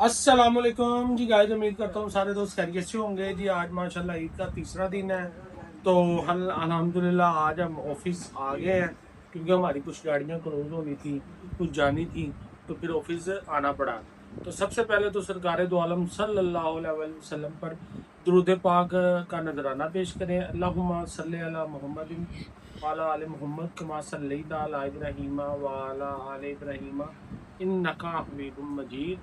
अस्सलामुअलैकुम जी गाइस, उम्मीद करता हूँ सारे दोस्त खैरियत से होंगे जी। आज माशाल्लाह ईद का तीसरा दिन है, तो अल्हम्दुलिल्लाह आज हम ऑफिस आ गए हैं क्योंकि हमारी कुछ गाड़ियाँ क्लोज होनी थी, कुछ जानी थी, तो फिर ऑफिस आना पड़ा। तो सबसे पहले तो सरकार दो आलम सल्लल्लाहु अलैहि वसल्लम पर दुरूद पाक का नजराना पेश करें। अल्लाहुम्मा सल्ली अला मुहम्मदिन वाला आले मोहम्मद कमा सल्लैता अला इब्राहीम वाला आले इब्राहीम इन्नका हमीदुम मजीद।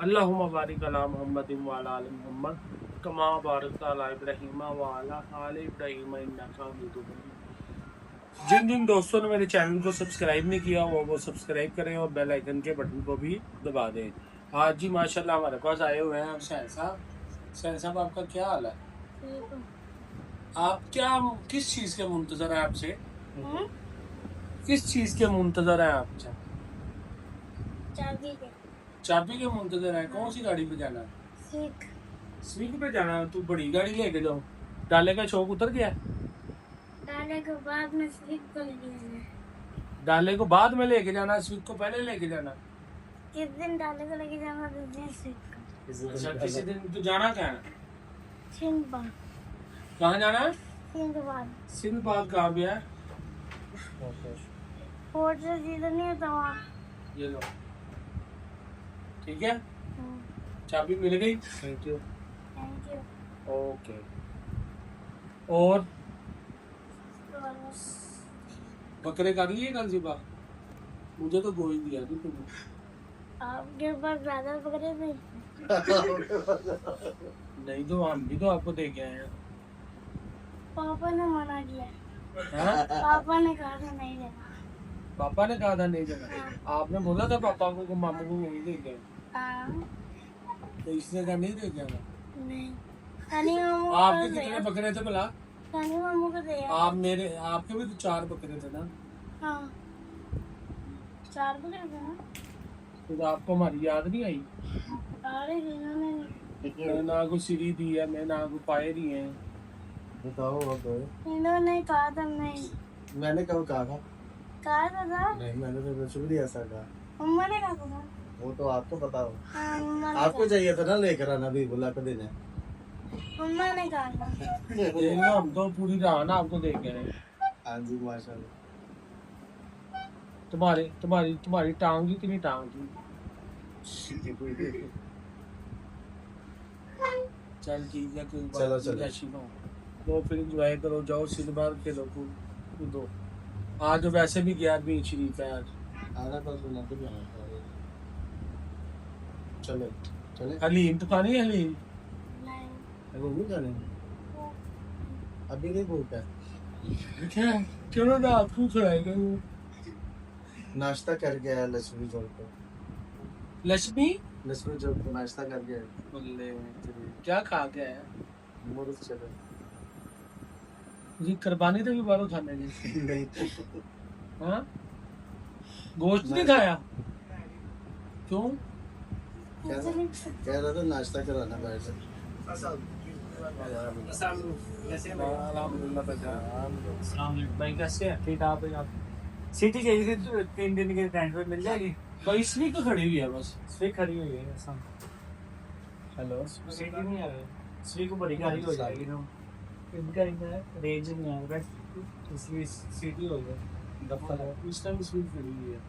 अल्लाहुम्मा बारिक अला मुहम्मदिन व अला आलि मुहम्मद कमा बारकता अला इब्राहीम व अला आलि इब्राहीम इन्नका हमीदुम मजीद। जिन जिन दोस्तों ने मेरे चैनल को सब्सक्राइब नहीं किया वो सब्सक्राइब करें और बेल आइकन के बटन को भी दबा दें। आज जी माशाल्लाह हमारे पास आए हुए हैं शहर साहब। शहर साहब, आपका क्या हाल है? आप क्या किस चीज के मुंतजर है आपसे? किस चीज के मुंतजर है आपसे? चाबी के मुंतजर है। कौन सी गाड़ी पे जाना है? स्विग पे जाना है। तू बड़ी गाड़ी लेके जाओ। डाले का शौक उतर गया? डाले को बाद में स्विग को लेके जाना है। डाले को बाद में लेके जाना, स्विग को पहले लेके जाना। किस दिन डाले को लेके जाना, किस दिन स्विग को। अच्छा, किसी दिन तू जाना क्या है? सिंधबाद। कहाँ जाना है? सिंधबाद। सिंधबाद कहाँ पे है? फोर्ट से सीधा नहीं होता वहाँ। ये लो, ठीक है, चाबी मिल गई। Thank you. ओके। और बकरे कर लिए कल सुबह? मुझे तो गोश्त दिया थी तुमने। आपके पास ज्यादा बकरे थे? नहीं तो हम भी तो आपको दे के आए हैं। पापा ने मना किया। हाँ? पापा ने कहा था नहीं देना। पापा ने कहा था नहीं देना? हाँ। आपने बोला था पापा को मामू को नहीं दे के आए। हाँ। तो इसने कहा नहीं दे के आना। नहीं, सनी मामू को आपके दे। कितने बकरे थे भला? सनी मामू को दे। आपके भी तो 4 बकरे थे ना? हाँ, 4 बकरे थे ना। तो आपको हमारी याद नहीं आई? अरे इन्होंने मैं ना कोई सीढ़ी दी है, मैं ना कोई पाए दिए हैं। बताओ अब। इन्होंने कहा था नहीं। मैंने कब कहा था? कहा था नहीं, मैंने तो बिल्कुल भी ऐसा कहा। मम्मा ने कहा था। वो तो आपको पता हो। हाँ, मम्मा ने आपको चाहिए था ना लेकर आना भी बुला कर देने। मम्मा ने कहा था। देखना, हम तो पूरी रात आपको दे के आए। हाँ जी, माशाल्लाह। तुम्हारी टांग कितनी टांग थी? चल ठीक है, कोई बात चलो, नहीं, चलो। जैसी हो। तो फिर एंजॉय करो, जाओ सिनेमा खेलो, कूदो। आज तो वैसे भी गया भी शरीफ है आज। आना तो सुना तो भी आना। चलो चले। हलीम तो खानी है, हलीम। नहीं। अभी नहीं जाने? अभी नहीं भूख है। क्या? चलो ना, आपको खिलाएगा वो। नाश्ता कर गया है लक्ष्मी चौक पे। लक्ष्मी लक्ष्मी चौक पे नाश्ता कर गया है। बल्ले, क्या खा के आया? मुर्ग चले। जी कुर्बानी तो भी बारो खाने जी। नहीं, हाँ, गोश्त नहीं खाया? क्यों? कह रहा था नाश्ता कराना बैठ से। भाई कैसे हैं? ठीक आप सिटी चाहिए थी तो 3 दिन के रेंट पे मिल जाएगी। तो इसलिए तो खड़ी हुई है बस। स्विग खड़ी हुई है ऐसा। हेलो, सिटी नहीं आ रहा, स्विग को बड़ी गाड़ी हो जाएगी ना। इनका इनका रेंज नहीं आएगा इसलिए सिटी हो गया दफ्तर है। इस टाइम स्वीट खड़ी हुई है।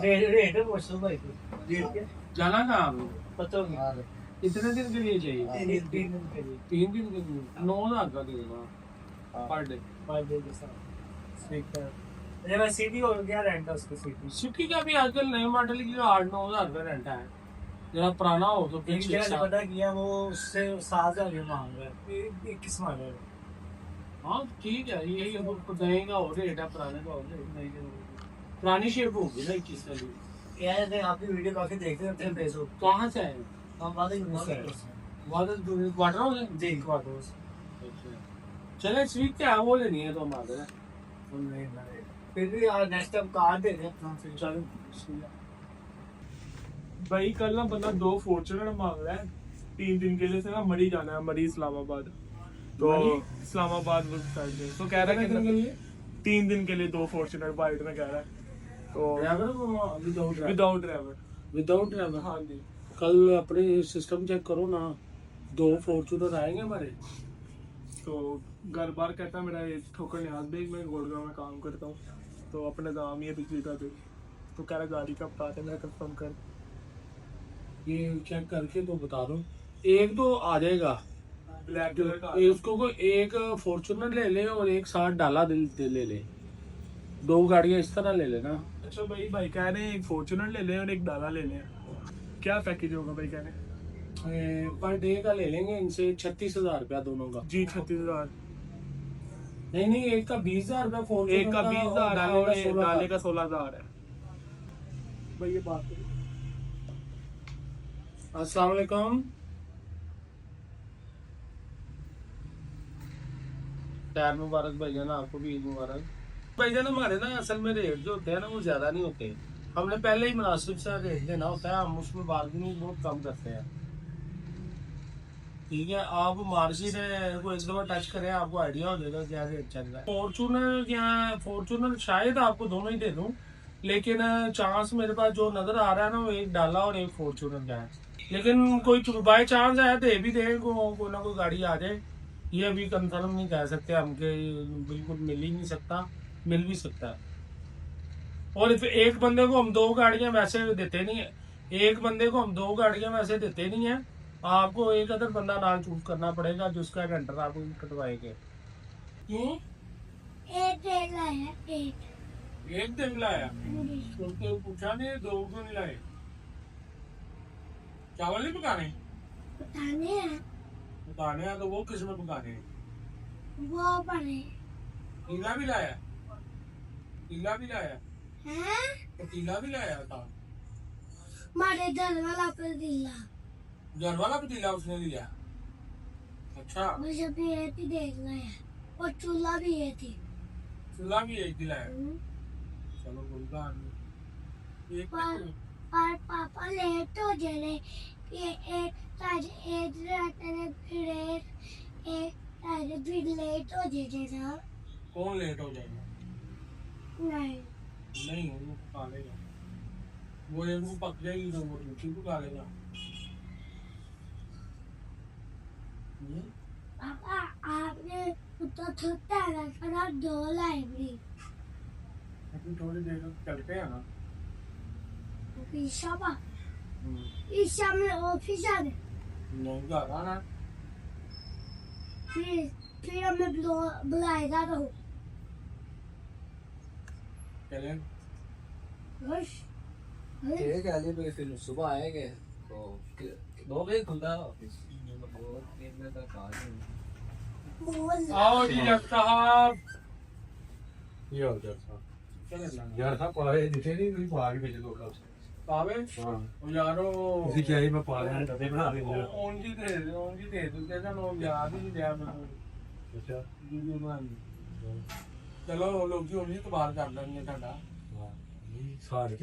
रेट है वो भाई रेट क्या जाना कहाँ आपने? पता नहीं। हाँ, कितने दिन के लिए चाहिए? 3 दिन के लिए 3 दिन के लिए 9,000 का देगा पर डे। 5 डे के साथ स्विग का जरा सिटी हो गया रेंट है उसको सिटी। सिटी का भी आजकल नए मॉडल की 8-9,000 रुपये रेंट है। जरा पुराना हो तो फिर एक जगह से पता किया वो उससे 7,000 के मांग रहा है 21 मांग रहा है। हाँ ठीक है, यही अब देगा और रेट है, पुराने का और रेट नहीं है। पुरानी शेप होगी ना 21 वाली। यार देख आपकी वीडियो काफी देखते रहते हैं फेसबुक। कहाँ से आए? हम बात ही क्वार्टर हो गए? जी क्वार्टर्स। चले स्वीट क्या वो लेनी है तो हम आ गए। फिर भी यार नेक्स्ट टाइम कार्ड दे दे अपना फिर। चलो भाई, कल ना बंदा 2 फॉर्च्यूनर मांग रहा है 3 दिन के लिए। से ना मरी जाना है, मरी इस्लामाबाद। तो इस्लामाबाद साइड से तो कह रहा है कि 3 दिन के लिए 2 फॉर्च्यूनर वाइट में कह रहा है। तो driver without driver without driver? हाँ जी। कल अपने सिस्टम चेक करो ना, 2 फॉर्चूनर आएंगे हमारे। तो घर बार कहता है मेरा एक ठोकर न्याज बेग में गुड़गांव में काम करता हूँ, तो अपने दाम ये बिजली का बिल, तो कह रहा गाड़ी का बता दे, मेरा कंफर्म कर। ये चेक करके तो बता दो। एक तो आ जाएगा ब्लैक कलर का। उसको कोई एक फॉर्चूनर ले ले और एक साथ डाला ले ले, 2 गाड़ियां इस तरह ले लेना। अच्छा भाई कह रहे हैं एक फॉर्चूनर ले लें और एक डाला ले लें, क्या पैकेज होगा भाई? कह रहे हैं पर डे का ले लेंगे इनसे 36,000 रुपया दोनों का। जी 36,000। नहीं एक का 20,000 रुपया फॉर्चूनर एक का 20,000 है और एक डाले का 16,000 है। भाई ये बात करो। अस्सलाम वालेकुम। खैर मुबारक भाईजान, आपको भी ईद मुबारक। भाईजान हमारे ना असल में रेट जो होते हैं ना वो ज़्यादा नहीं होते, हमने पहले ही मुनासिब सा रेट देना होता है, हम उसमें बार्गेनिंग बहुत कम करते हैं। ठीक है, आप मार्केट को एक दफ़ा टच करें, आपको आइडिया हो जाएगा क्या रेट चल रहा है। फॉर्चूनर शायद आपको दोनों ही दे दूँ, लेकिन चांस मेरे पास जो नज़र आ रहा है ना वो एक डाला और एक फॉर्चूनर का है, लेकिन कोई बाई चांस है दे भी दें, कोई ना कोई गाड़ी आ जाए, ये अभी कंफर्म नहीं कह सकते हम के, बिल्कुल मिल ही नहीं सकता, मिल भी सकता है। और एक बंदे को हम 2 गाड़ियां वैसे देते नहीं है, एक बंदे को हम 2 गाड़ियां वैसे देते नहीं है, आपको एक अदर बंदा नाल चूज करना पड़ेगा जिसका रेंटर आप कटवाएंगे। क्यों? एक देख लाया एक। एक दिन लाया, हाँ जी। उसको पूछा नहीं 2 क्यों नहीं लाए? चावल नहीं पकाने? बताने हैं पकाने हैं तो वो किस में पकाने हैं? वो पड़े पतीला भी लाया, पतीला भी लाया, हैं पतीला भी लाया था। मारे दर वाला पतीला घर वाला पतीला उसने लिया। अच्छा, मुझे भी ये थी देख लाया और चूल्हा भी ये थी। चूल्हा भी एक दिलाया। चलो कोई बात नहीं। एक पर पापा लेट हो जाने ये एक ताज एक रात ने फिर एक ताज फिर लेट हो जाने ना। कौन लेट हो जाएगा? नहीं नहीं वो पका लेगा, वो एक वो पक जाएगी तो वो दूसरी पका लेगा। पापा आपने तो छोटा है खरा 2 लाइब्रेरी अभी थोड़ी देर तक चलते हैं ना। ईशा में ऑफिस आ गए नहीं घर आना। फिर हमें बुलाएगा तो चलें। बस ठीक है अली भाई, फिर सुबह आएंगे तो 2 बजे खुलता है ऑफिस, 2-3 बजे तक आ जाएंगे। बोल आओ जी जज साहब। ये हो जाता चलें यार था पाए दिखे नहीं, कोई पा के भेज दो कल। पावे हां यारो इसी क्या ही मैं पा रहा हूं, डब्बे बना लेंगे। ओन जी दे दो कहता नो याद ही नहीं दिया मैंने। अच्छा वीडियो बनानी। चलो लोग जी ओन जी कबार कर लेंगे ਤੁਹਾਡਾ। सारे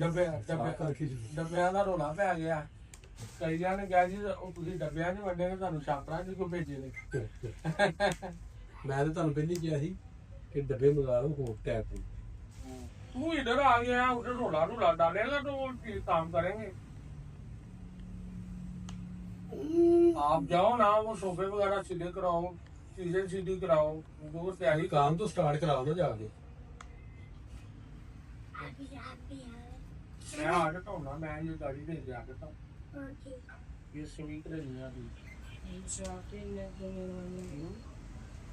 ਡੱਬਿਆਂ ਦਾ ਰੋਲਾ ਪੈ ਗਿਆ, ਕਈਆਂ ਨੇ ਕਿਹਾ ਜੀ ਉਹ ਤੁਸੀਂ ਡੱਬਿਆਂ 'ਚ ਵੰਡੇ ਨੇ, ਤੁਹਾਨੂੰ ਛਾਪਰਾਂ 'ਚ ਕਿਉਂ ਭੇਜੇ ਨੇ? मैं तो ਤੁਹਾਨੂੰ ਪਹਿਲਾਂ ਕਿਹਾ ਸੀ कि डब्बे मंगा लो हो टैप। तू इधर आ गया, उधर रोला डालेगा तो वो काम करेंगे। आप जाओ ना, वो सोफे वगैरह सीधे कराओ, चीजें सीधी कराओ, वो तैयारी काम तो स्टार्ट कराओ ना जाके। मैं आ जाता हूँ ना, मैं ये गाड़ी दे के आ जाता हूँ। ये स्वीट रहनी है अभी।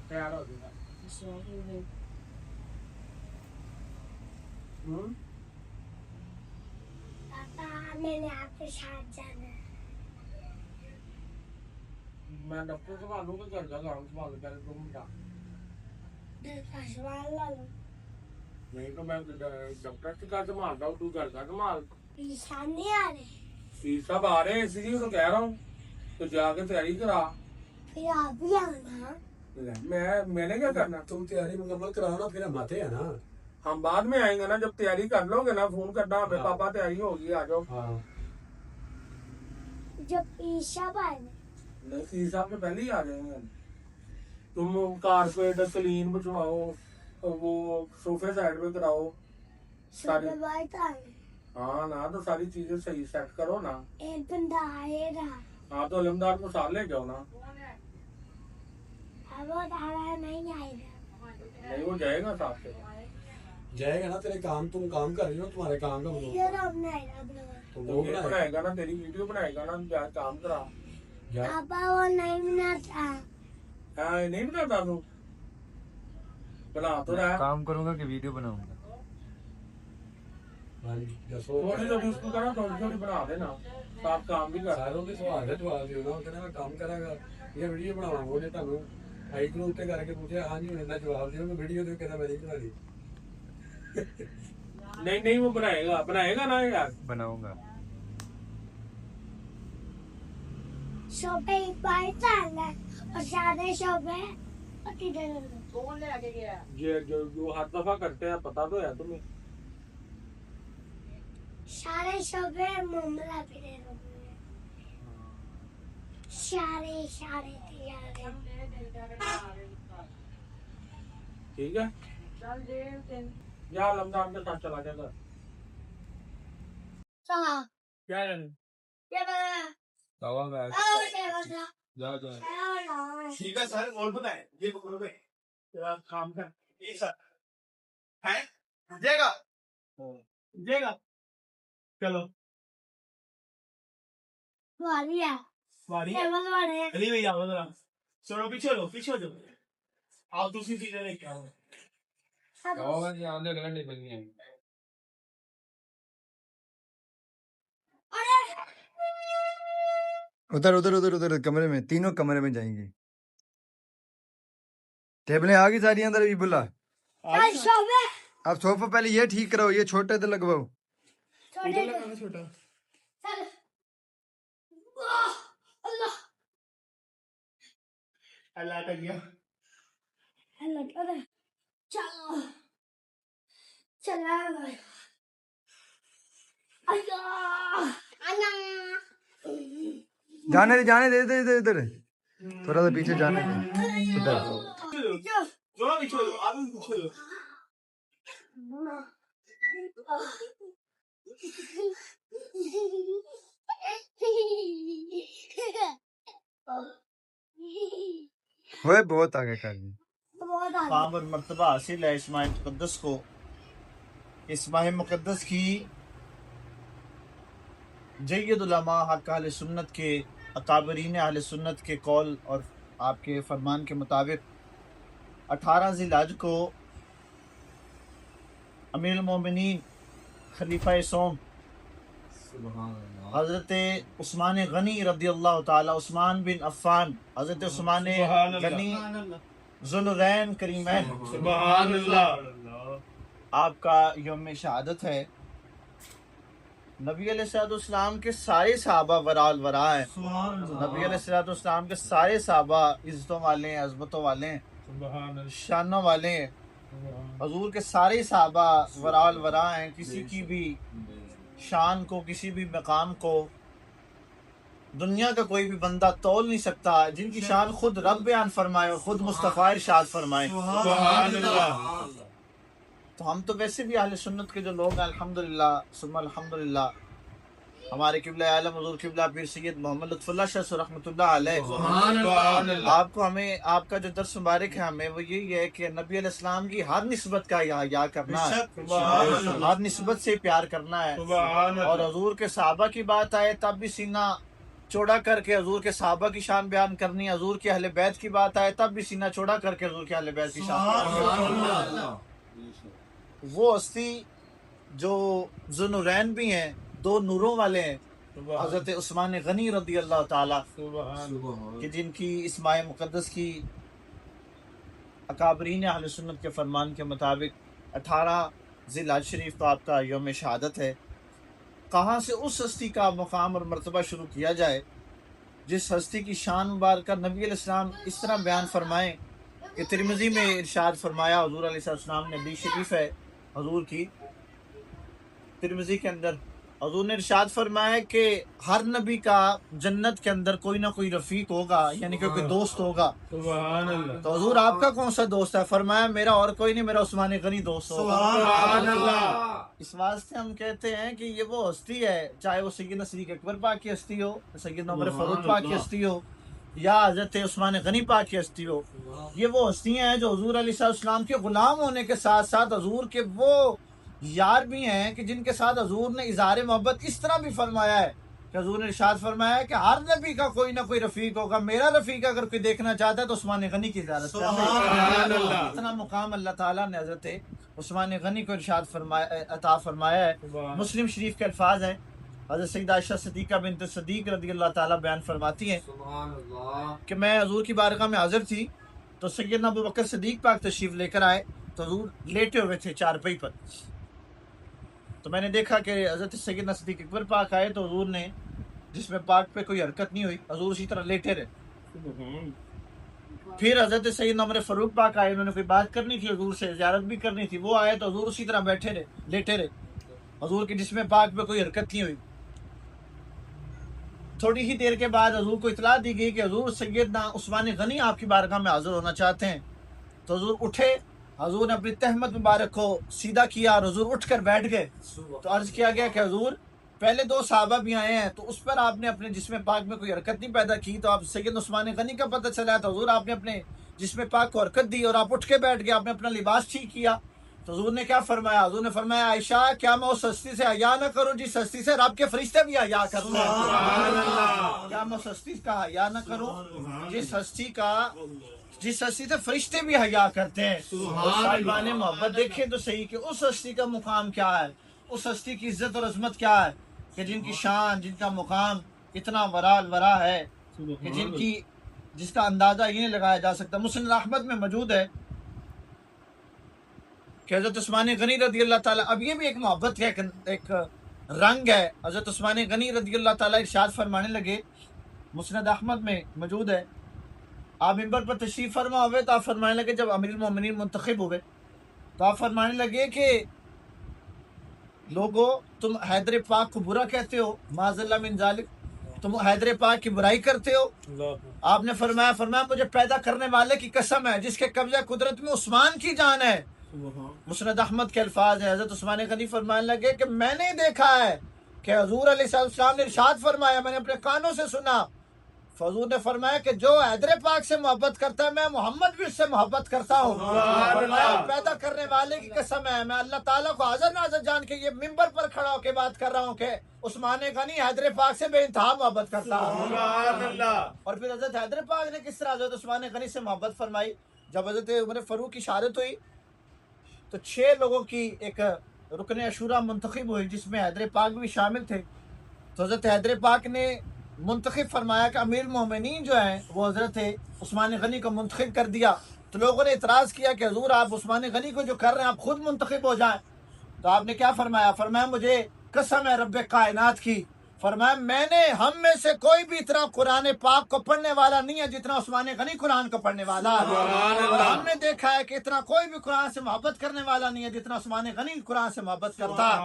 तैयार हो जाएगा। पापा मैंने आपके साथ जाना है। मैं डॉक्टर से मालूम कि घर का काम संभाल पहले 2 मिनट। सवाल ला लो नहीं तो मैं डॉक्टर से का संभालता हूँ, तू घर का संभाल। ईशा नहीं आ रहे फीस सब आ रहे हैं इसलिए तो कह रहा हूँ, तो जाके तैयारी करा। फिर आप भी आना। मैंने क्या करना? तुम तैयारी मुकम्मल कराओ ना, फिर हम आते हैं ना। हम बाद में आएंगे ना, जब तैयारी कर लोगे ना फोन करना हमें, पापा तैयारी होगी आ जाओ। हाँ जब ईशा आए नहीं फीस साहब तो पहले ही आ जाएंगे। तुम कारपेट क्लीन बिछवाओ, वो सोफे साइड पे कराओ सारे। सुबह बात आए हाँ ना, तो सारी चीजें सही सेट करो ना। एक बंदा आएगा, हाँ तो इलमदार को साथ ले जाओ ना। अब वो दादा नहीं आएगा। नहीं, वो जाएगा साथ से। जाएगा ना, तेरे काम तुम काम कर रही हो, तुम्हारे काम का ये रोब नहीं रहा ब्रो। तो तो वो ये बनाएगा। बनाएगा ना, तेरी वीडियो बनाएगा ना, जा काम करा। जा पापा वो नहीं बनाता। हाँ, ये नहीं बनाता तू? बना तो रहा। काम करूंगा कि वीडियो बनाऊंगा। हाँ जी, दसो थोड़ी थोड़ी उसको करा, थोड़ी थोड़ी बना देना, साथ काम भी कर। सारों के सवाल है, जवाब दियो ना, कहना मैं काम करांगा या वीडियो बनावांगा। ਉਹਨੇ ਤੁਹਾਨੂੰ ਹਾਈਕ ਨੂੰ ਉੱਤੇ ਕਰਕੇ ਪੁੱਛਿਆ, ਹਾਂਜੀ ਹੁਣ ਇਹਦਾ ਜਵਾਬ ਦਿਓ ਕਿ ਵੀਡੀਓ ਦਿਓ, ਕਹਿੰਦਾ ਮੈਂ ਨਹੀਂ ਬਣਾ ਰਹੀ। नहीं नहीं, वो बनाएगा, बनाएगा ना यार। बनाऊंगा। शोपे बाहर चलना और सारे शोपे और किधर ये जो हर दफा करते हैं, पता तो है तुम्हें। सारे शोपे मुमला फिरे सारे सारे ठीक है, या इलमदार के साथ चला जाएगा। चला क्या है? ये बड़ा तवा में जा जा। ठीक है सर, और बताए ये पकड़ो भाई, तेरा काम कर ये सर है, जाएगा जाएगा। चलो वालिया वारी ये वाले अली भैया आओ जरा, चलो पीछे लो, पीछे हो जाओ, आओ दूसरी चीजें लेके आओ। तवा में आने गलत नहीं बननी है। उधर उधर उधर उधर कमरे में, तीनों कमरे में जाएंगे। टेबलें आ गई सारी अंदर, अभी बुला। चल शोपे अब सोफा पहले ये ठीक कराओ, ये छोटे तो लगवाओ। छोटे छोटा चल वाह अल्लाह अल्लाह का गया। अल्लाह अरे चलो चला अल्लाह अन्ना जाने दे इधर इधर इधर, थोड़ा सा पीछे जाने दे उधर। जो पीछे लो, आप भी पीछे लो। वो बहुत आगे कर दी। मकाम और मर्तबा हासिल है इस माह मुक़द्दस को। इस माह मुक़द्दस की जय्यद उलमा हक़ अहले सुन्नत के अकाबरीन अहले सुन्नत के कौल और आपके फरमान के मुताबिक 18 ज़िलहज को अमीरुल मोमिनीन खलीफा सोम हज़रत उस्मान गनी रज़ी अल्लाह ताला, उस्मान बिन अफ़्फ़ान, हज़रत उस्मान गनी ज़ुल्नूरैन करीमैन, सुभान अल्लाह। आपका यौम शहादत है। नबी अलैहिस्सलाम के सारे सहाबा वराल वरा हैं। नबी अलैहिस्सलाम के सारे सहाबा इज्जतों वाले हैं, अज़मतों वाले हैं, शानों वाले हैं। हजूर के सारे सहाबा वराल वरा हैं। किसी की भी शान को, किसी भी मकाम को दुनिया का कोई भी बंदा तोल नहीं सकता, जिनकी शान खुद रब बयान फरमाए और खुद मुस्तफ़ा इरशाद फरमाए। तो हम तो वैसे भी अहले सुन्नत के जो लोग हैं, अल्हम्दुलिल्लाह सुम्मा अल्हम्दुलिल्लाह, हमारे किबला आलम हुज़ूर किबला पीर सैयद मोहम्मद लुत्फ़ुल्लाह शाह रहमतुल्लाह अलैह, आपको हमें आपका जो दर्स मुबारक है हमें वो यही है कि नबी अलैहिस्सलाम की हर निस्बत का या करना है, हर निस्बत से प्यार करना है। और हजूर के सहाबा की बात आए तब भी सीना चौड़ा करके हजूर के सहाबा की शान बयान करनी, हजूर के अहले बैत की बात आए तब भी सीना चौड़ा करके हजूर के अहले बैत की शान। वो हस्ती जो ज़ुल्नूरैन भी हैं, दो नूरों वाले हैं, हज़रत उस्मान गनी रज़ी अल्लाह ताला, कि जिनकी इस माह मुक़द्दस की अकाबरीन अहले सुन्नत के फरमान के मुताबिक 18 ज़िलहज शरीफ का आपका यौम शहादत है। कहाँ से उस हस्ती का मकाम और मर्तबा शुरू किया जाए जिस हस्ती की शान मुबारक नबी अलैहिस्सलाम इस तरह बयान फरमाएँ कि तिरमिज़ी में इरशाद फरमाया, हुज़ूर अलैहिस्सलाम ने हदीस शरीफ है हजूर की, तिरमिज़ी के अंदर हुजूर ने इरशाद फरमाया कि हर नबी का जन्नत के अंदर कोई ना कोई रफीक होगा, यानी कि कोई दोस्त होगा। सुभान अल्लाह। तो हुजूर आपका कौन सा दोस्त है? फरमाया मेरा और कोई नहीं, मेरा उस्मान गनी दोस्त होगा। सुभान अल्लाह। इस वास्ते हम कहते हैं कि ये वो हस्ती है, चाहे वो सैयदना सिद्दीक अकबर पाक की हस्ती हो, सैयदना उमर फारूक पाक की हस्ती हो, या हजरत उस्मान गनी पाक की हस्ती हो। ये वो हस्तियां हैं जो हुजूर अलैहिस्सलाम के गुलाम होने के साथ साथ हुजूर के वो यार भी हैं कि जिनके साथ हुजूर ने इज़हार मोहब्बत इस तरह भी फरमाया है कि हुजूर ने इरशाद फरमाया है कि हर नबी का कोई ना कोई रफीक होगा। मेरा रफीक अगर कोई देखना चाहता है तो उस्मान गनी की ज़ियारत करे। इतना मुकाम अल्लाह ताला ने हजरत उस्मान गनी को इरशाद फरमाया, अता फरमाया है। मुस्लिम शरीफ के अल्फाज हैं, हज़रत सैयदा आयशा सिद्दीक़ा बिन्त सिद्दीक़ रज़ी अल्लाह ताला बयान फरमाती हैं कि मैं हजूर की बारगाह में हाजिर थी तो सैयदना अबू बकर सिद्दीक पाक तशरीफ लेकर आए तो हजूर लेटे हुए थे चारपाई पर। तो मैंने देखा कि हजरत सैयदना सिद्दीक अकबर पाक आए तो हजूर ने, जिसमें पाक पे कोई हरकत नहीं हुई, हजूर उसी तरह लेटे रहे। फिर हजरत सैयदना उमर फारूक पाक आए, उन्होंने कोई बात करनी थी हजूर से, ज़ियारत भी करनी थी, वो आए तो हजूर उसी तरह बैठे रहे, लेटे रहे, हजूर के जिसमें पाक पे कोई हरकत नहीं हुई। थोड़ी ही देर के बाद हजूर को इतला दी गई कि हजूर सैयदना उस्मान गनी आपकी बारगाह में हाजिर होना चाहते हैं। तो हजूर उठे, हजूर ने अपनी तहमत मुबारक को सीधा किया और हजूर उठ कर बैठ गए। तो अर्ज किया गया कि हजूर पहले दो सहाबा भी आए हैं तो उस पर आपने अपने जिस्म पाक में कोई हरकत नहीं पैदा की, तो आप सैयद उस्मान गनी का पता चला तो हजूर आपने अपने जिस्म पाक को हरकत दी और आप उठ के बैठ गए, आपने अपना लिबास ठीक किया। तो हजूर ने क्या फरमाया? हजूर ने फरमाया आयशा क्या मैं उस हस्ती से हया न करूं जिस हस्ती से रब के फरिश्ते भी हया करते हैं? क्या मैं उस हस्ती का हया न करूं जिस हस्ती से फरिश्ते भी हया करते हैं? साहिबाने मोहब्बत देखें तो सही कि उस हस्ती का मुकाम क्या है, उस हस्ती की इज्जत और अजमत क्या है कि जिनकी शान, जिनका मुकाम इतना वरा है कि जिसका अंदाजा ये नहीं लगाया जा सकता। मुस्लिम अहमद में मौजूद है कि हज़रत उस्मान गनी रज़ी अल्लाह ताला, अब ये भी एक मोहब्बत का एक रंग है। हज़रत उस्मान गनी रज़ी अल्लाह ताला इरशाद फरमाने लगे, मुस्नद अहमद में मौजूद है, आप मिंबर पर तशरीफ़ फरमा हुए तो आप फरमाने लगे, जब अमीरुल मोमिनीन मुंतखब हुए तो आप फरमाने लगे कि लोगों तुम हैदर पाक को बुरा कहते हो, माज़ल्ला मिन ज़ालिक, तुम हैदर पाक की बुराई करते हो। आपने फरमाया मुझे पैदा करने वाले की कसम है जिसके कब्ज़ा कुदरत में उस्मान की जान है। मुस्नद अहमद के अल्फाज हैं, हज़रत उस्मान गनी फरमाने लगे कि मैंने देखा है कि हुज़ूर अलैहिस्सलाम ने इरशाद फरमाया, मैंने अपने कानों से सुना, हुज़ूर ने फरमाया कि जो हैदर पाक से मोहब्बत करता है मैं मोहम्मद भी उससे मोहब्बत करता हूँ। पैदा करने वाले की कसम है, मैं अल्लाह ताला को हाज़िर नाज़िर जान के ये मिंबर पर खड़ा होकर बात कर रहा हूँ कि उस्मान गनी हैदर पाक से बेइंतहा मोहब्बत करता है। और फिर हज़रत हैदर पाक ने किस तरह हज़रत उस्मान गनी से मोहब्बत फरमाई? जब हज़रत उमर फारूक की शहादत हुई तो 6 लोगों की एक रुकन अशूरा मुंतखब हुई जिसमें हैदर पाक भी शामिल थे। तो हज़रत हैदर पाक ने मुंतखब फरमाया कि अमीर मोमिनीन जो हैं वो हज़रत उस्मान गनी को मुंतखब कर दिया। तो लोगों ने इतराज़ किया कि हुज़ूर आप उस्मान गनी को जो कर रहे हैं आप खुद मुंतखब हो जाएं। तो आपने क्या फरमाया मुझे कसम है रब्बे कायनात की, फरमाया मैंने हम में से कोई भी इतना कुरान पाक को पढ़ने वाला नहीं है जितना उस्मान गनी कुरान को पढ़ने वाला है। और हमने देखा है कि इतना कोई भी कुरान से मोहब्बत करने वाला नहीं है जितना उस्मान गनी कुरान से मोहब्बत करता है।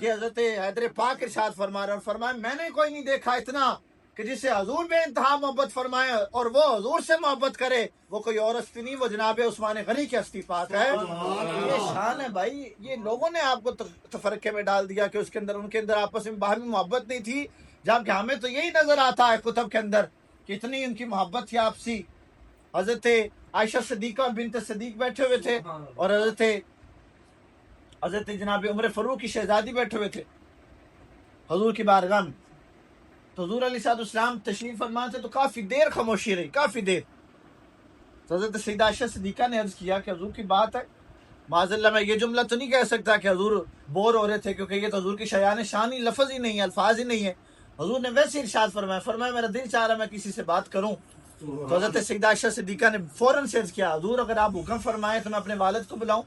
ये हज़रत हैदर पाक इरशाद फरमा रहे और फरमाया मैंने कोई नहीं देखा इतना कि जिसे हजूर बेइंतहा मोहब्बत फरमाए और वो हजूर से मोहब्बत करे, वो कोई और हस्ती नहीं, वो जनाब उस्मान गनी की हस्ती पाक है। ये शान है भाई। ये लोगों ने आपको तफरके में डाल दिया कि उसके अंदर उनके अंदर आपस में बाहमी मोहब्बत नहीं थी, जबकि हमें तो यही नजर आता है कुतुब के अंदर कि इतनी उनकी मोहब्बत थी आपसी। हजरत आयशा सिद्दीक़ा बिन्त सिद्दीक़ बैठे हुए थे और हजरत जनाब उमर फारूक की शहजादी बैठे हुए थे हजूर की बारगाह में। तो हुज़ूर अलैहिस्सलाम तशरीफ फरमा थे तो काफ़ी देर खामोशी रही, काफ़ी देर। तो हज़रत सैयदा आयशा सिद्दीक़ा ने अर्ज़ किया कि हुज़ूर की बात है, माज़अल्लाह मैं ये जुमला तो नहीं कह सकता कि हुज़ूर बोर हो रहे थे, क्योंकि ये तो हुज़ूर की शयान शान ही लफ्ज़ ही नहीं है, अल्फाज ही नहीं है। हुज़ूर ने वैसे इरशाद फरमाया मेरा दिल चाह रहा मैं किसी से बात करूँ। तो हज़रत सैयदा आयशा सिद्दीक़ा ने फ़ौरन से अर्ज़ किया, हुज़ूर अगर आप हुक्म फरमाएं तो मैं अपने वालिद को बुलाऊँ।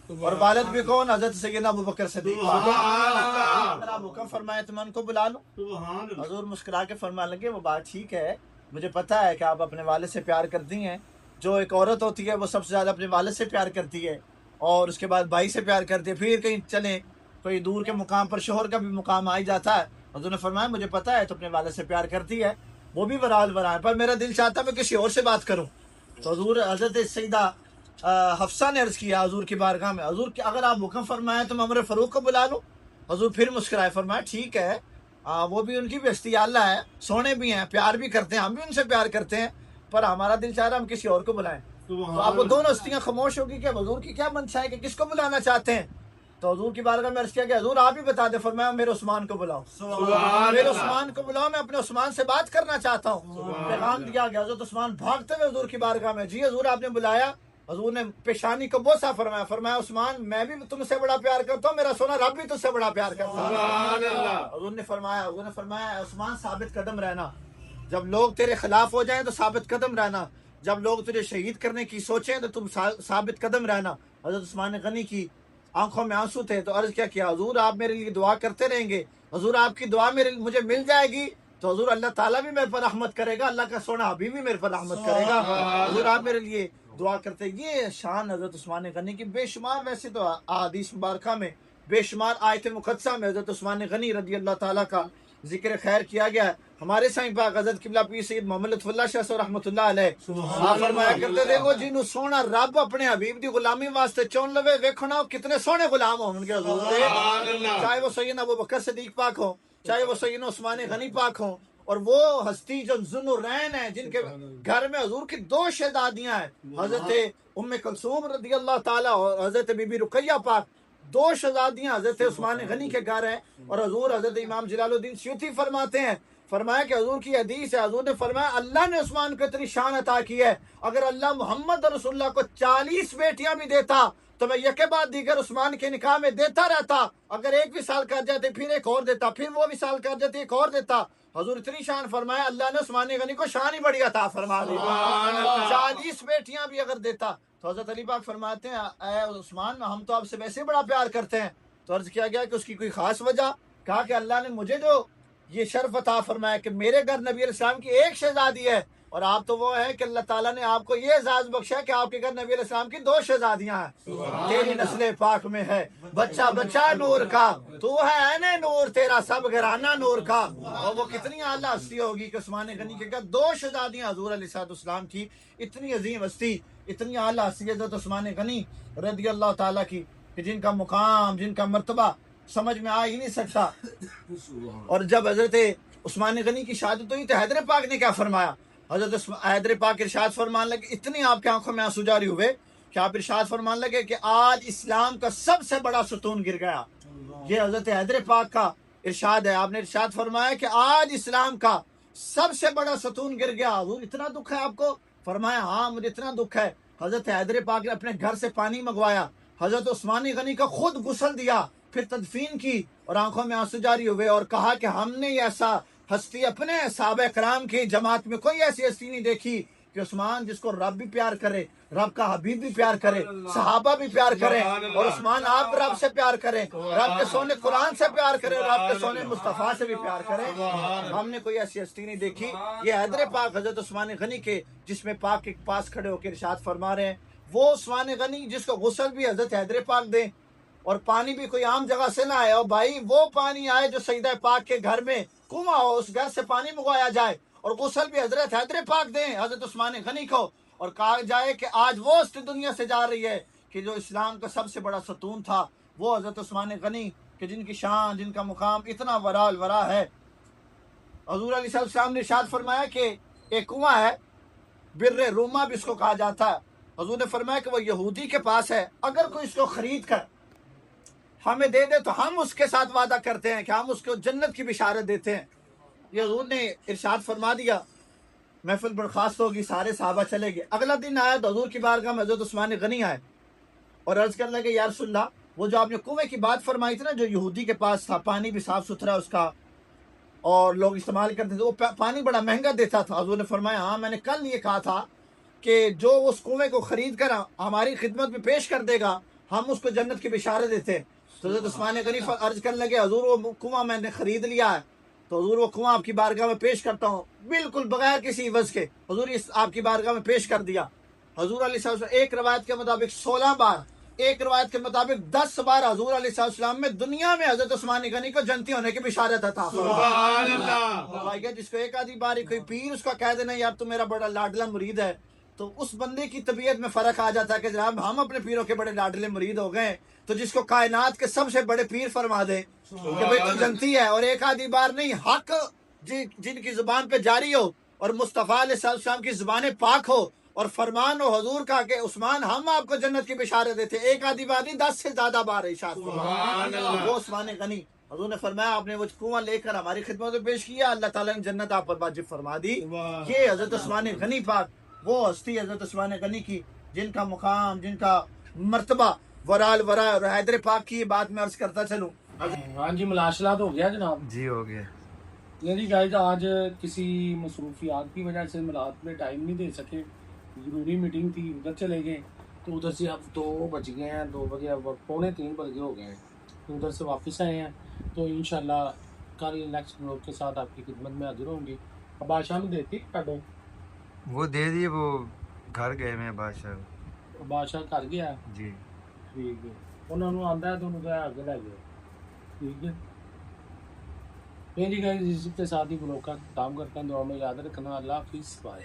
और वालिद भी कौन? हज़रत सैयदना अबू बकर सिद्दीक़। अगर आप हुक्म फरमाएं तो मैं उनको बुला लूँ। हुज़ूर मुस्कुरा के फरमाने लगे वो बात ठीक है, मुझे पता है कि आप अपने वालिद से प्यार करती हैं। जो एक औरत होती है वो सबसे ज़्यादा अपने वालिद से प्यार करती है और उसके बाद भाई से प्यार करती है, फिर कहीं चलें कोई दूर के मुकाम पर शोहर का भी मुकाम आ ही जाता है। हजूर ने फरमाया मुझे पता है तो अपने वाले से प्यार करती है, वो भी वराल वरा है, पर मेरा दिल चाहता है मैं किसी और से बात करूं। तो हजूर हजरत सईदा हफ्सा ने अर्ज किया हजूर की बारगाह में, हजूर अगर आप हुक्म फरमाएं तो मैं उमर फारूक को बुला लूं। हजूर फिर मुस्कुराए, फरमाया ठीक है, वो भी उनकी बेइज्जती अल्लाह है, सोने भी हैं, प्यार भी करते हैं, हम भी उनसे प्यार करते हैं, पर हमारा दिल चाह रहा है हम किसी और को बुलाएं। तो आपको दोनों हस्तियां खामोश होगी कि हजूर की क्या मंशा है कि किसको बुलाना चाहते हैं। तो हजूर की बारगाह में अर्ज किया कि हजूर आप ही बता दे। फरमाया मेरे उस्मान को बुलाओ, मेरे उस्मान को बुलाओ, मैं अपने उस्मान से बात करना चाहता हूँ। पैगाम दिया गया, हजरत उस्मान भागते हुए हजूर की बारगाह में, जी हजूर आपने बुलाया। हजूर ने पेशानी को बोसा फरमाया, फरमाया उस्मान मैं भी तुमसे बड़ा प्यार करता हूँ, मेरा सोना रब भी तुझसे बड़ा प्यार करता है। हजूर ने फरमाया उस्मान साबित कदम रहना, जब लोग तेरे खिलाफ हो जाएं तो साबित कदम रहना, जब लोग तुझे शहीद करने की सोचें तो तुम साबित कदम रहना। हजरत उस्मान गनी की आंखों में आंसू थे, तो अर्ज क्या किया, हजूर आप मेरे लिए दुआ करते रहेंगे, हजूर आपकी दुआ मुझे मिल जाएगी तो हजूर अल्लाह ताला भी मेरे पर रहमत करेगा, अल्लाह का सोना हबीब भी मेरे पर रहमत करेगा, हजूर आप मेरे लिए दुआ करते। ये शान हजरत उस्मान गनी की बेशुमार, वैसे तो अहादीस मुबारका में बेशुमार आयत मुक़द्दसा में हजरत उस्मान गनी रदी अल्लाह ताला का जिक्र खैर किया गया है। हमारे साईं पाक हजरत किबला पीर सैयद मोहम्मद लुत्फुल्लाह शाह रहमतुल्लाह अलैह फरमाया करते थे, वो जिन्हों सोना रब अपने हबीब दी गुलामी वास्ते चुन लवे, वेखो ना कितने सोहने गुलाम होंगे हजूर दे, चाहे वो सैयदना अबू बकर सिद्दीक पाक हो, चाहे वो सैयदना उस्मान गनी पाक हो, और वो हस्ती जो ज़ुन्नुरैन है जिनके घर में हजूर की 2 शहजादियां हैं, हजरत उम्मे कुलसूम रदी अल्लाह ताला और हजरत बीबी रुकैया पाक, 2 शहजादियां हजरत उस्मान गनी के घर हैं। और हजूर हजरत इमाम जलालुद्दीन सयूती फरमाते हैं, फरमाया कि हजूर की हदीस है, हजूर ने फरमाया अल्लाह ने उस्मान को इतनी शान अता की है, अगर अल्लाह मोहम्मद रसूलुल्लाह को 40 बेटियां भी देता तो मैं यके बाद दीगर उस्मान के निकाह में देता रहता, अगर एक भी साल कर जाते फिर एक और देता, फिर वो भी साल कर जाते एक और देता। हजूर इतनी शान फरमाया, अल्लाह ने उस्मान गनी को शान ही बड़ी अता फरमा दी, 40 बेटियां भी अगर देता। तो हजरत अली पाक फरमाते हैं उस्मान हम तो आपसे वैसे बड़ा प्यार करते हैं। तो अर्ज किया गया कि उसकी कोई खास वजह, कहा कि अल्लाह ने मुझे जो ये शर्फ अता फरमाया कि मेरे घर नबी अलैहिस्सलाम की 1 शहजादी है, और आप तो वो है कि अल्लाह ताला ने आपको ये एजाज बख्शा कि आपके घर नबी अलैहिस्सलाम की 2 शहजादियां हैं, तेरी नस्ल पाक में है बच्चा बच्चा नूर का, तू है ऐने नूर तेरा सब घराना नूर का। और वो कितनी आला हस्ती होगी कि उस्मान गनी के घर 2 शहजादियां हजूर अलैहिस्सलाम की, इतनी अजीम हस्ती, इतनी आला हस्ती हजरत उस्मान गनी रदी अल्लाह ताला की, कि जिनका मुकाम जिनका मर्तबा समझ में आ ही नहीं सकता। और जब हजरत उस्मान गनी की शादी हुई तो हैदर पाक ने क्या फरमाया, हजरत हैदर पाक इरशाद फरमान लगे, इतनी आपकी आंखों में आंसू जारी हुए कि आप इरशाद फरमान लगे कि आज इस्लाम का सबसे बड़ा सतून गिर गया। ये हजरत हैदर पाक का इरशाद है, आपने इरशाद फरमाया कि आज इस्लाम का सबसे बड़ा सतून गिर गया। हजूर इतना दुख है आपको? फरमाया हाँ मुझे इतना दुख है। हजरत हैदर पाक ने अपने घर से पानी मंगवाया, हजरत उस्मान गनी का खुद गुस्ल दिया, फिर तदफीन की, और आंखों में आंसू जारी हुए और कहा कि हमने ऐसा हस्ती अपने साहबे कराम की जमात में कोई ऐसी हस्ती नहीं देखी कि उस्मान जिसको रब भी प्यार करे, रब का हबीब भी प्यार करे, सहाबा भी प्यार करे, और उस्मान आप रब से प्यार करें, रब के सोने कुरान से प्यार करें, रब के सोने मुस्तफ़ा से भी प्यार करें। हमने कोई ऐसी हस्ती नहीं देखी। ये हैदर पाक हजरत उस्मान गनी के जिसमें पाक के पास खड़े होकर इरशाद फरमा रहे हैं, वो उस्मान गनी जिसको गुस्ल भी हजरत हैदर पाक दें और पानी भी कोई आम जगह से ना आए, और भाई वो पानी आए जो सईदा पाक के घर में कुआं हो, उस घर से पानी मंगवाया जाए, और गुस्ल भी हजरत हैदर पाक दें हजरत उस्मान गनी को, और कहा जाए कि आज वो इस दुनिया से जा रही है कि जो इस्लाम का सबसे बड़ा सतून था वो हजरत उस्मान गनी कि जिनकी शान जिनका मुकाम इतना वराल वरा है। हजूर अलैहिस्सलाम ने इरशाद फरमाया कि एक कुआं है, बिर्रे रूमा भी इसको कहा जाता है। हजूर ने फरमाया कि वो यहूदी के पास है, अगर कोई इसको खरीद कर हमें दे दे तो हम उसके साथ वादा करते हैं कि हम उसको जन्नत की बिशारत देते हैं। ये हजूर ने इरशाद फरमा दिया, महफिल बर्खास्त होगी, सारे साहबा चले गए। अगला दिन आया तो हजूर की बारगाह में हजरत उस्मान गनी आए और अर्ज करने लगे, या रसूलल्लाह वो जो आपने कुएं की बात फरमाई थी ना, जो यहूदी के पास था, पानी भी साफ सुथरा उसका और लोग इस्तेमाल करते थे, वो पानी बड़ा महंगा देता था। हजूर ने फरमाया हाँ मैंने कल ये कहा था कि जो उस कुएं को खरीद कर हमारी खिदमत में पेश कर देगा हम उसको जन्नत की बिशारत देते हैं। तो हजरत उस्मान गनी अर्ज करने लगे, हजूर वो कुआं मैंने खरीद लिया है, तो हजूर वो कुआं आपकी बारगाह में पेश करता हूँ, बिल्कुल बगैर किसी इवज के हजूर इस आपकी बारगाह में पेश कर दिया। हजूर अलैहि सल्लल्लाहु अलैहि वसल्लम एक रवायत के मुताबिक 16 बार एक रवायत के मुताबिक 10 बार हजूर अलैहिस्सलाम में दुनिया में हजरत उस्मान गनी को जन्नती होने की बिशारत था। भाई जिसको एक आधी बार कोई पीर उसका कह देना यार तू मेरा बड़ा लाडला मुरीद है, तो उस बंदे की तबीयत में फर्क आ जाता है कि जनाब हम अपने पीरों के बड़े लाडले मुरीद हो गए, तो जिसको कायनात के सबसे बड़े पीर फरमा दे कि भाई तू जनती है। और एक आधी बार नहीं, हक जिनकी जुबान पे जारी हो और मुस्तफ़ा अलैहिस्सलाम की जुबान पाक हो और फरमान हो हजूर का कि उस्मान हम आपको जन्नत की बिशारत देते, एक आधी बार नहीं 10 से ज्यादा बार इरशाद फरमाया। वो उस्मान गनी हजूर ने फरमाया आपने वो कुआं लेकर हमारी खिदमत में पेश किया, अल्लाह ताला ने जन्नत आप पर वाजिब फरमा दी। ये हजरत उस्मान गनी पाक वो हस्ती हजरत उस्मान गनी की जिनका मुकाम जिनका मर्तबा वराल वरा और हैदर पाक की बात में अर्ज करता चलूं। हाँ जी, मुलाशलात हो गया जनाब जी हो गया। ये जी गाइस, आज किसी मसरूफियात की वजह से मिलाद में टाइम नहीं दे सके, ज़रूरी मीटिंग थी, उधर चले गए, तो उधर से अब 2 बज गए हैं, 2 बजे अब 2:45 बजे हो गए हैं, तो उधर से वापस आए हैं। तो इंशाल्लाह कल नेक्स्ट ब्लॉग के साथ आपकी खिदमत में हाजिर होंगी। अब बादशाह में देती काटो, वो दे दिए, वो घर गए मैं बादशाह। बादशाह कर गया जी ठीक है, उन्होंने आंदा है तो उन्होंने आगे लै गए ठीक है। मेरी गाइस इसी के साथ ही ब्लॉग का काम करता हूँ, दुआ में याद रखना। अल्लाह हाफिज़, बाय।